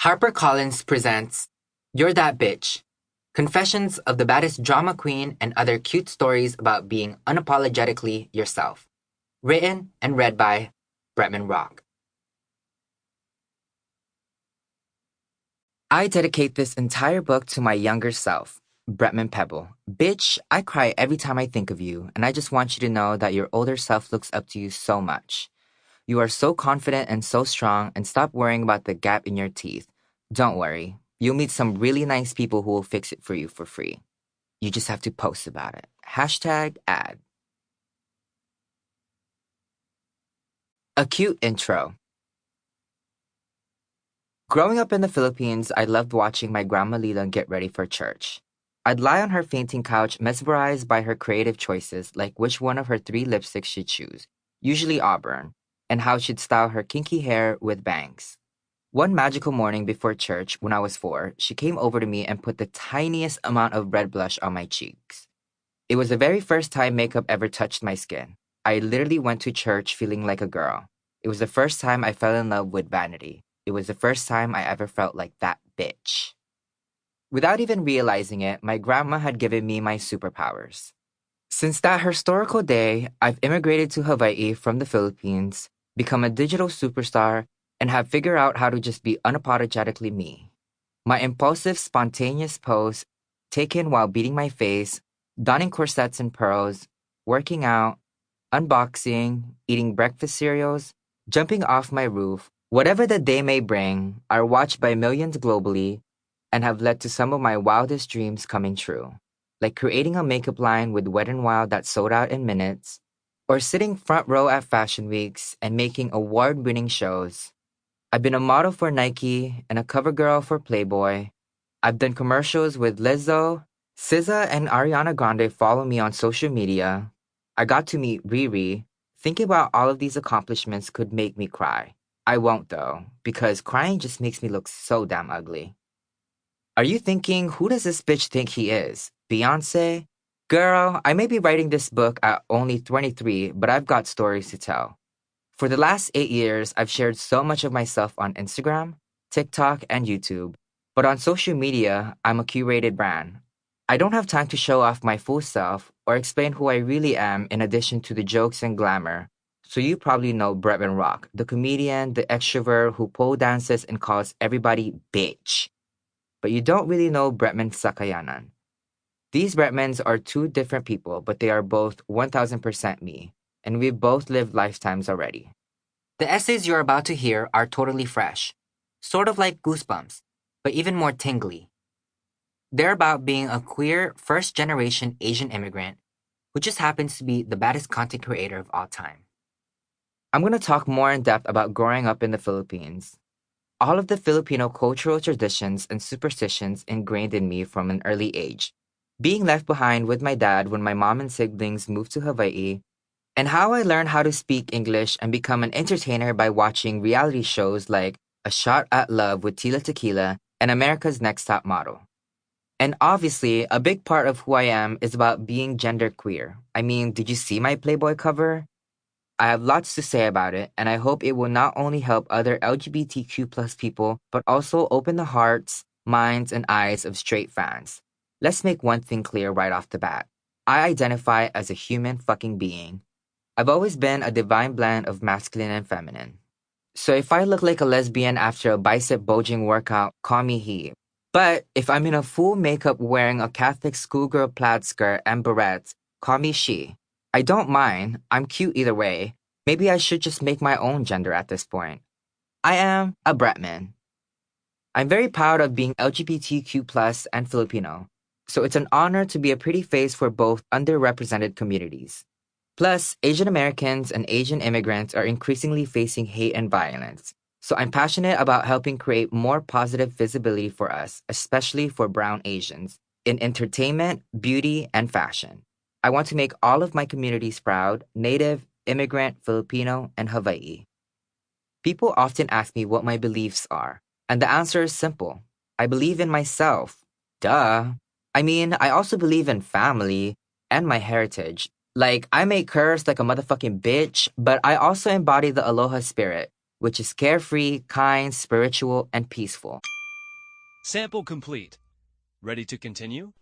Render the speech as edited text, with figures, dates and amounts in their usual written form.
HarperCollins presents You're That Bitch, Confessions of the Baddest Drama Queen and Other Cute Stories About Being Unapologetically Yourself. Written and read by Bretman Rock. I dedicate this entire book to my younger self, Bretman Pebble. Bitch, I cry every time I think of you, and I just want you to know that your older self looks up to you so much. You are so confident and so strong, and stop worrying about the gap in your teeth. Don't worry. You'll meet some really nice people who will fix it for you for free. You just have to post about it. #ad. A cute intro. Growing up in the Philippines, I loved watching my grandma Lila get ready for church. I'd lie on her fainting couch, mesmerized by her creative choices, like which one of her 3 lipsticks she'd choose, usually auburn, and how she'd style her kinky hair with bangs. One magical morning before church, when I was 4, she came over to me and put the tiniest amount of red blush on my cheeks. It was the very first time makeup ever touched my skin. I literally went to church feeling like a girl. It was the first time I fell in love with vanity. It was the first time I ever felt like that bitch. Without even realizing it, my grandma had given me my superpowers. Since that historical day, I've immigrated to Hawaii from the Philippines, become a digital superstar, and have figured out how to just be unapologetically me. My impulsive, spontaneous pose, taken while beating my face, donning corsets and pearls, working out, unboxing, eating breakfast cereals, jumping off my roof, whatever the day may bring, are watched by millions globally and have led to some of my wildest dreams coming true, like creating a makeup line with Wet n Wild that sold out in minutes, or sitting front row at fashion weeks and making award-winning shows. I've been a model for Nike and a cover girl for Playboy. I've done commercials with Lizzo. SZA and Ariana Grande follow me on social media. I got to meet Riri. Thinking about all of these accomplishments could make me cry. I won't though, because crying just makes me look so damn ugly. Are you thinking, who does this bitch think he is? Beyonce? Girl, I may be writing this book at only 23, but I've got stories to tell. For the last 8 years, I've shared so much of myself on Instagram, TikTok, and YouTube. But on social media, I'm a curated brand. I don't have time to show off my full self or explain who I really am in addition to the jokes and glamour. So you probably know Bretman Rock, the comedian, the extrovert who pole dances and calls everybody bitch. But you don't really know Bretman Sakayanan. These Bretmans are 2 different people, but they are both 1000% me. And we've both lived lifetimes already. The essays you're about to hear are totally fresh, sort of like Goosebumps, but even more tingly. They're about being a queer, first-generation Asian immigrant who just happens to be the baddest content creator of all time. I'm going to talk more in depth about growing up in the Philippines, all of the Filipino cultural traditions and superstitions ingrained in me from an early age, being left behind with my dad when my mom and siblings moved to Hawaii, and how I learned how to speak English and become an entertainer by watching reality shows like A Shot at Love with Tila Tequila and America's Next Top Model. And obviously, a big part of who I am is about being genderqueer. I mean, did you see my Playboy cover? I have lots to say about it, and I hope it will not only help other LGBTQ+ people, but also open the hearts, minds, and eyes of straight fans. Let's make one thing clear right off the bat. I identify as a human fucking being. I've always been a divine blend of masculine and feminine. So if I look like a lesbian after a bicep bulging workout, call me he. But if I'm in a full makeup wearing a Catholic schoolgirl plaid skirt and barrettes, call me she. I don't mind. I'm cute either way. Maybe I should just make my own gender at this point. I am a Bretman. I'm very proud of being LGBTQ+ and Filipino. So it's an honor to be a pretty face for both underrepresented communities. Plus, Asian Americans and Asian immigrants are increasingly facing hate and violence. So I'm passionate about helping create more positive visibility for us, especially for brown Asians, in entertainment, beauty, and fashion. I want to make all of my communities proud, Native, immigrant, Filipino, and Hawaii. People often ask me what my beliefs are, and the answer is simple. I believe in myself. Duh. I mean, I also believe in family and my heritage. Like, I may curse like a motherfucking bitch, but I also embody the aloha spirit. which is carefree, kind, spiritual, and peaceful. Sample complete. Ready to continue?